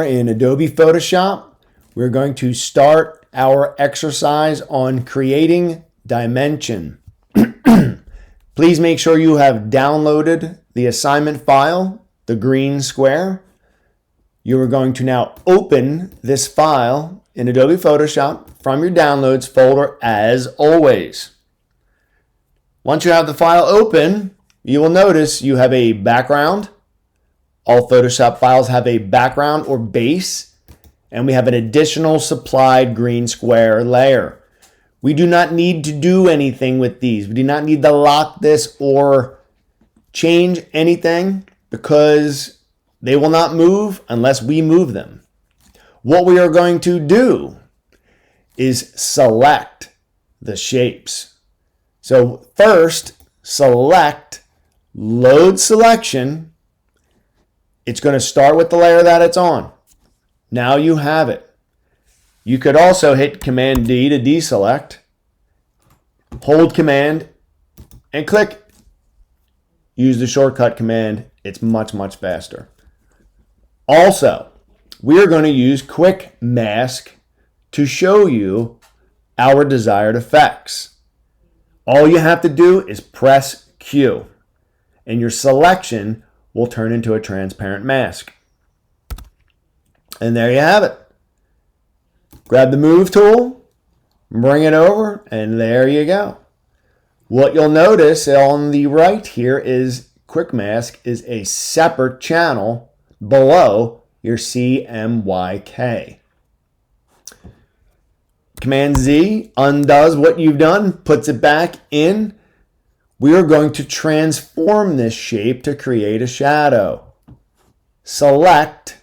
In Adobe Photoshop, we're going to start our exercise on creating dimension. Please make sure you have downloaded the assignment file, the green square. You are going to now open this file in Adobe Photoshop from your downloads folder as always. Once you have the file open, you will notice you have a background. All Photoshop files have a background or base, and we have an additional supplied green square layer. We do not need to do anything with these. We do not need to lock this or change anything because they will not move unless we move them. What we are going to do is select the shapes. So first, select Load Selection. It's going to start with the layer that it's on. Now you have it. You could also hit Command D to deselect, hold Command, and click. Use the shortcut command. It's much, much faster. Also, we are going to use Quick Mask to show you our desired effects. All you have to do is press Q, and your selection will turn into a transparent mask. And there you have it. Grab the Move tool, bring it over, and there you go. What you'll notice on the right here is Quick Mask is a separate channel below your CMYK. Command Z undoes what you've done, puts it back in. We are going to transform this shape to create a shadow. Select,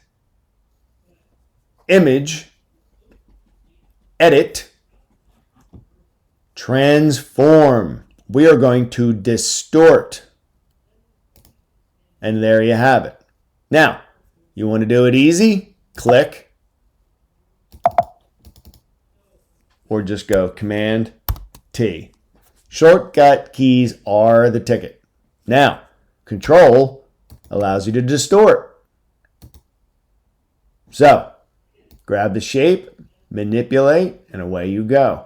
Image, Edit, Transform. We are going to distort. And there you have it. Now, you want to do it easy? Click. Or just go Command T. Shortcut keys are the ticket. Now, Control allows you to distort. So, grab the shape, manipulate, and away you go.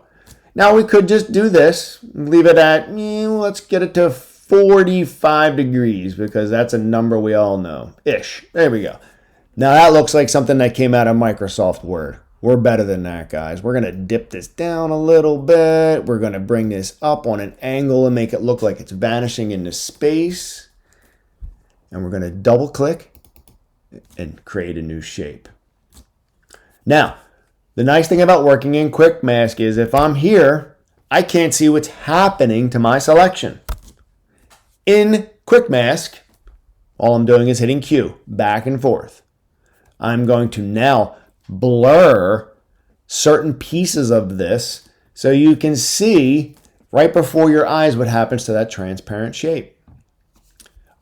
Now, we could just do this, leave it at, let's get it to 45 degrees because that's a number we all know. Ish. There we go. Now, that looks like something that came out of Microsoft Word. We're better than that, guys. We're going to dip this down a little bit. We're going to bring this up on an angle and make it look like it's vanishing into space. And we're going to double click and create a new shape. Now, the nice thing about working in Quick Mask is if I'm here, I can't see what's happening to my selection. In Quick Mask, all I'm doing is hitting Q, back and forth. I'm going to now blur certain pieces of this so you can see right before your eyes what happens to that transparent shape.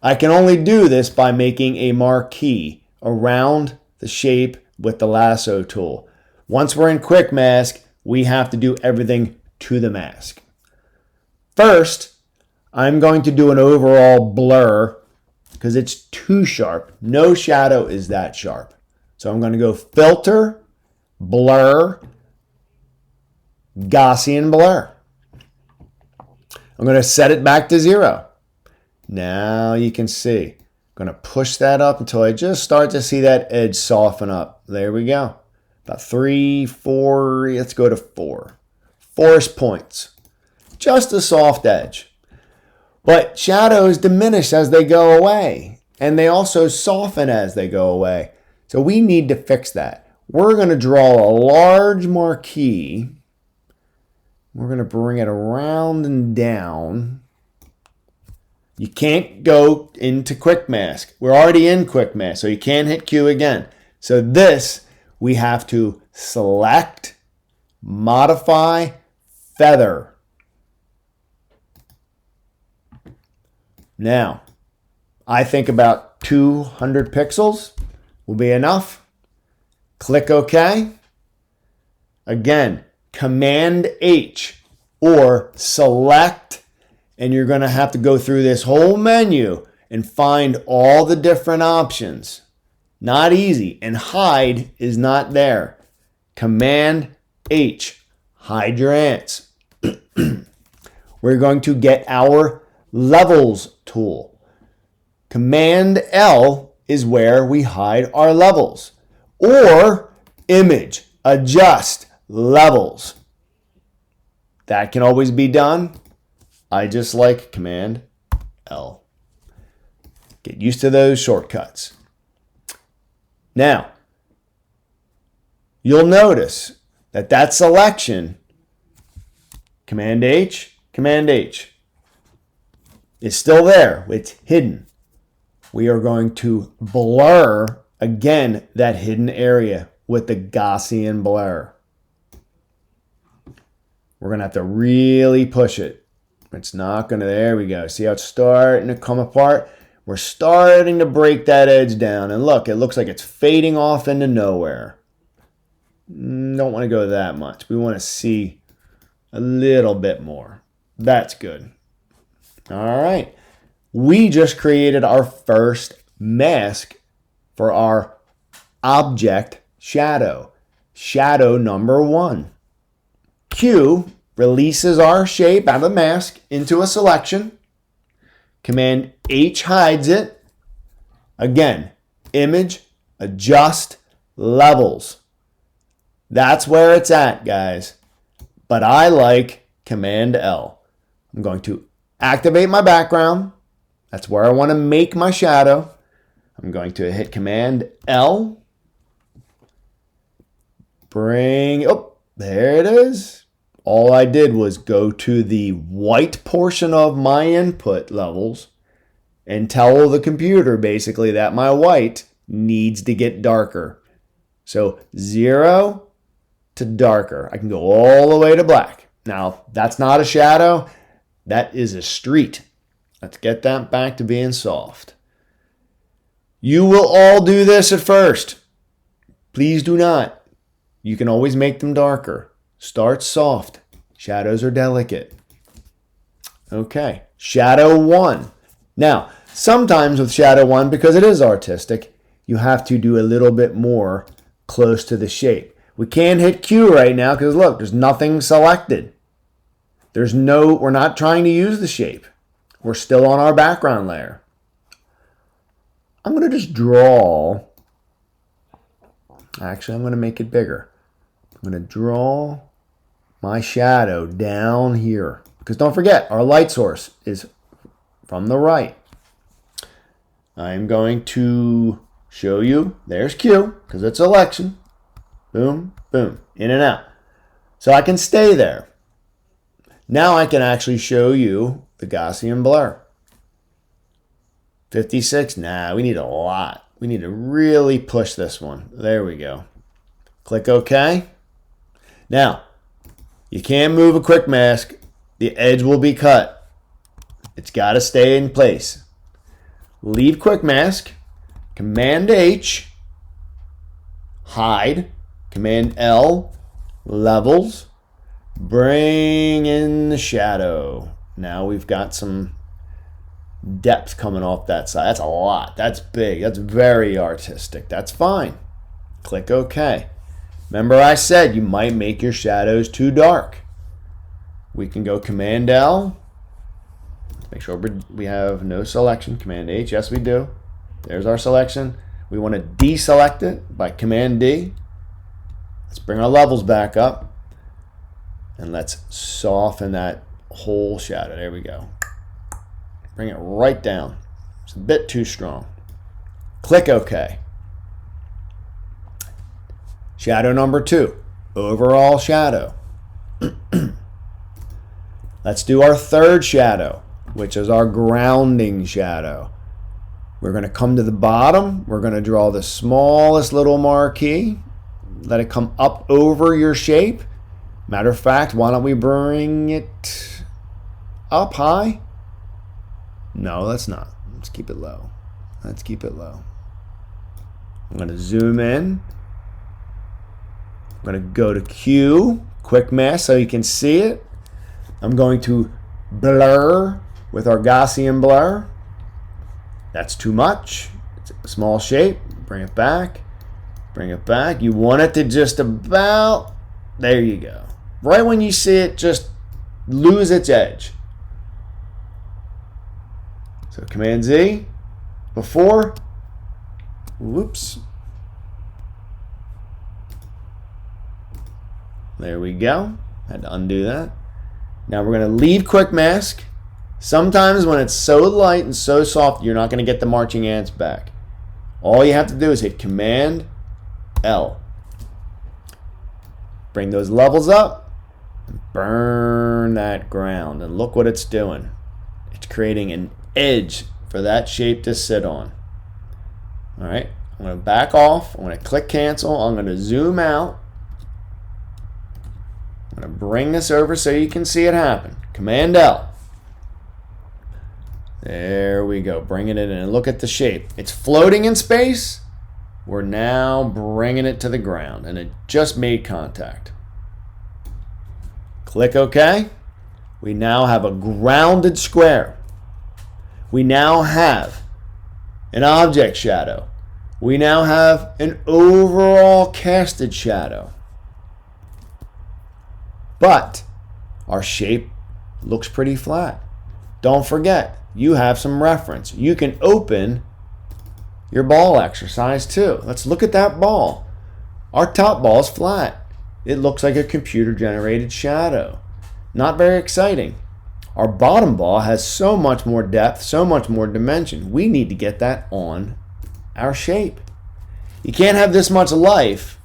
I can only do this by making a marquee around the shape with the lasso tool. Once we're in Quick Mask, we have to do everything to the mask. First, I'm going to do an overall blur because it's too sharp. No shadow is that sharp. So I'm going to go Filter, Blur, Gaussian Blur. I'm going to set it back to 0. Now you can see. I'm going to push that up until I just start to see that edge soften up. There we go. About 3, 4, let's go to 4. Forest points. Just a soft edge. But shadows diminish as they go away. And they also soften as they go away. So we need to fix that. We're going to draw a large marquee. We're going to bring it around and down. You can't go into Quick Mask. We're already in Quick Mask, so you can't hit Q again. So this, we have to select, modify, feather. Now, I think about 200 pixels will be enough. Click OK. Again, Command H or select, and you're going to have to go through this whole menu and find all the different options. Not easy. And hide is not there. Command H, hide your ants. We're going to get our levels tool. Command L is where we hide our levels. Or image, adjust, levels. That can always be done. I just like Command L. Get used to those shortcuts. Now, you'll notice that selection, Command H, is still there. It's hidden. We are going to blur, again, that hidden area with the Gaussian blur. We're going to have to really push it. It's not going to, there we go. See how it's starting to come apart? We're starting to break that edge down. And look, it looks like it's fading off into nowhere. Don't want to go that much. We want to see a little bit more. That's good. All right. We just created our first mask for our object shadow. Shadow number 1. Q releases our shape out of the mask into a selection. Command H hides it. Again, image, adjust, levels. That's where it's at, guys. But I like Command L. I'm going to activate my background. That's where I want to make my shadow. I'm going to hit Command L. There it is. All I did was go to the white portion of my input levels and tell the computer basically that my white needs to get darker. So 0 to darker. I can go all the way to black. Now, that's not a shadow. That is a street. Let's get that back to being soft. You will all do this at first. Please do not. You can always make them darker. Start soft. Shadows are delicate. Okay, shadow 1. Now, sometimes with shadow 1, because it is artistic, you have to do a little bit more close to the shape. We can't hit Q right now because look, there's nothing selected. We're not trying to use the shape. We're still on our background layer. I'm going to just draw. Actually, I'm going to make it bigger. I'm going to draw my shadow down here. Because don't forget, our light source is from the right. I'm going to show you. There's Q, because it's selection. Boom, boom, in and out. So I can stay there. Now I can actually show you the Gaussian blur. 56, nah, we need a lot. We need to really push this one. There we go. Click OK. Now, you can't move a quick mask. The edge will be cut. It's got to stay in place. Leave quick mask. Command H. Hide. Command L. Levels. Bring in the shadow. Now we've got some depth coming off that side. That's a lot. That's big. That's very artistic. That's fine. Click OK. Remember I said you might make your shadows too dark. We can go Command L. Make sure we have no selection. Command H. Yes, we do. There's our selection. We want to deselect it by Command D. Let's bring our levels back up. And let's soften that whole shadow. There we go. Bring it right down. It's a bit too strong. Click OK. Shadow number 2. Overall shadow. Let's do our third shadow, which is our grounding shadow. We're going to come to the bottom. We're going to draw the smallest little marquee. Let it come up over your shape. Matter of fact, why don't we bring it up high? No, let's not. Let's keep it low. Let's keep it low. I'm going to zoom in. I'm going to go to Q, quick mask, so you can see it. I'm going to blur with our Gaussian blur. That's too much. It's a small shape. Bring it back. Bring it back. You want it to just about, there you go. Right when you see it just lose its edge. So Command Z, before, whoops. There we go. Had to undo that. Now we're going to leave Quick Mask. Sometimes when it's so light and so soft, you're not going to get the marching ants back. All you have to do is hit Command L. Bring those levels up and burn that ground. And look what it's doing. It's creating an edge for that shape to sit on. All right, I'm going to back off. I'm going to click cancel. I'm going to zoom out. I'm going to bring this over so you can see it happen. Command L. There we go. Bringing it in. And look at the shape. It's floating in space. We're now bringing it to the ground. And it just made contact. Click OK. We now have a grounded square. We now have an object shadow. We now have an overall casted shadow. But our shape looks pretty flat. Don't forget, you have some reference. You can open your ball exercise too. Let's look at that ball. Our top ball is flat. It looks like a computer generated shadow. Not very exciting. Our bottom ball has so much more depth, so much more dimension. We need to get that on our shape. You can't have this much life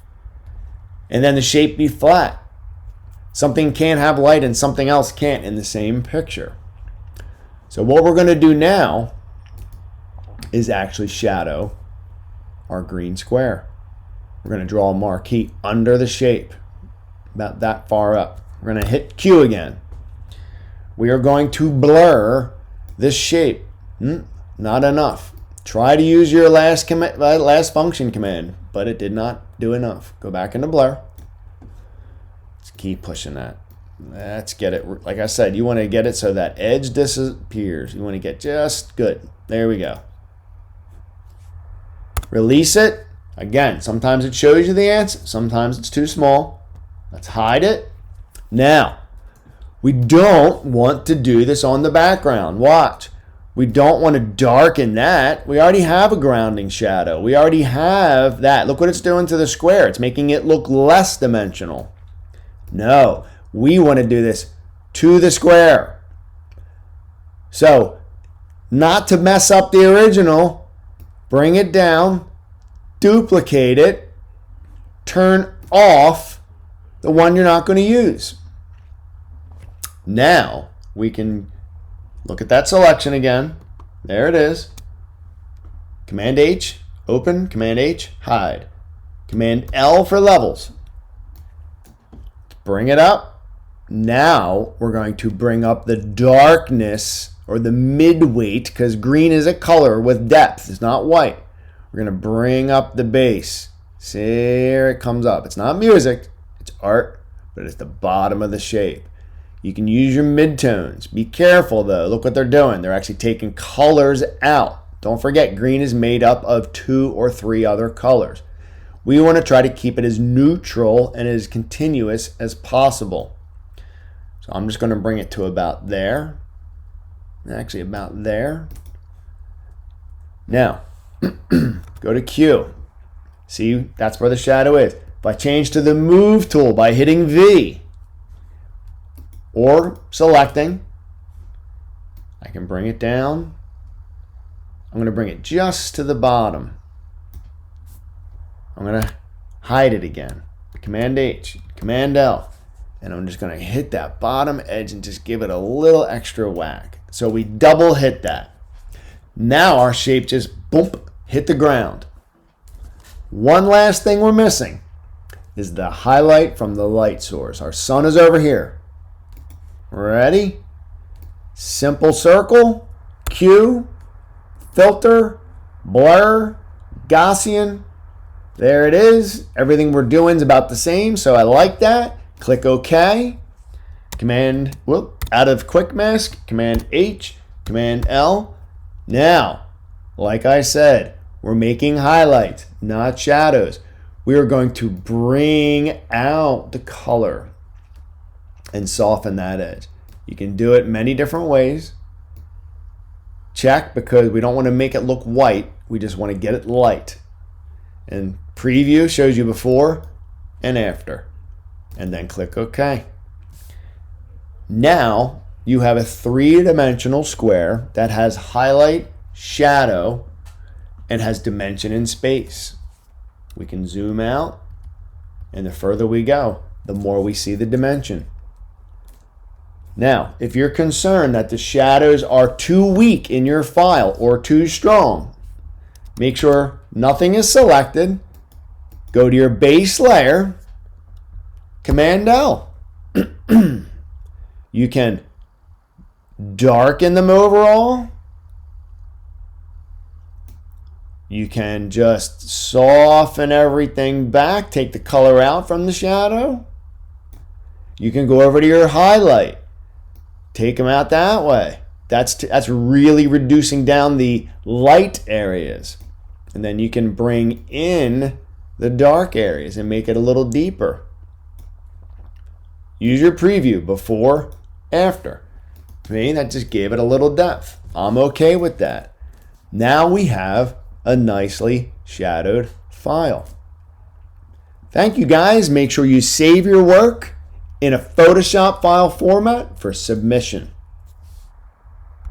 and then the shape be flat. Something can't have light and something else can't in the same picture. So what we're going to do now is actually shadow our green square. We're going to draw a marquee under the shape, about that far up. We're going to hit Q again. We are going to blur this shape. Not enough. Try to use your last function command, but it did not do enough. Go back into blur. Let's keep pushing that. Let's get it. Like I said, you want to get it so that edge disappears. You want to get just good. There we go. Release it. Again, sometimes it shows you the ants. Sometimes it's too small. Let's hide it. Now, we don't want to do this on the background. Watch. We don't want to darken that. We already have a grounding shadow. We already have that. Look what it's doing to the square. It's making it look less dimensional. No, we want to do this to the square. So, not to mess up the original, bring it down, duplicate it, turn off the one you're not going to use. Now, we can look at that selection again. There it is. Command H, open. Command H, hide. Command L for levels. Bring it up. Now, we're going to bring up the darkness or the mid-weight, because green is a color with depth. It's not white. We're going to bring up the base. See, here it comes up. It's not music. It's art, but it's the bottom of the shape. You can use your midtones. Be careful though. Look what they're doing. They're actually taking colors out. Don't forget, green is made up of 2 or 3 other colors. We want to try to keep it as neutral and as continuous as possible. So I'm just going to bring it to about there. Actually about there. Now, go to Q. See, that's where the shadow is. If I change to the Move tool by hitting V, or selecting, I can bring it down. I'm going to bring it just to the bottom. I'm going to hide it again. Command H, Command L, and I'm just going to hit that bottom edge and just give it a little extra whack. So we double hit that. Now our shape just boom, hit the ground. One last thing we're missing is the highlight from the light source. Our sun is over here. Ready? Simple circle, Q, filter, blur, Gaussian. There it is. Everything we're doing is about the same, so I like that. Click OK. Command, out of Quick Mask, Command H, Command L. Now, like I said, We're making highlights, not shadows. We are going to bring out the color and soften that edge. You can do it many different ways. Check, because we don't want to make it look white. We just want to get it light. And preview shows you before and after. And then click OK. Now you have a three-dimensional square that has highlight, shadow, and has dimension in space. We can zoom out, and the further we go, the more we see the dimension. Now, if you're concerned that the shadows are too weak in your file or too strong, make sure nothing is selected. Go to your base layer, Command L. You can darken them overall. You can just soften everything back, take the color out from the shadow. You can go over to your highlight, take them out that way. That's really reducing down the light areas. And then you can bring in the dark areas and make it a little deeper. Use your preview before, after. To me, that just gave it a little depth. I'm okay with that. Now we have a nicely shadowed file. Thank you guys. Make sure you save your work in a Photoshop file format for submission.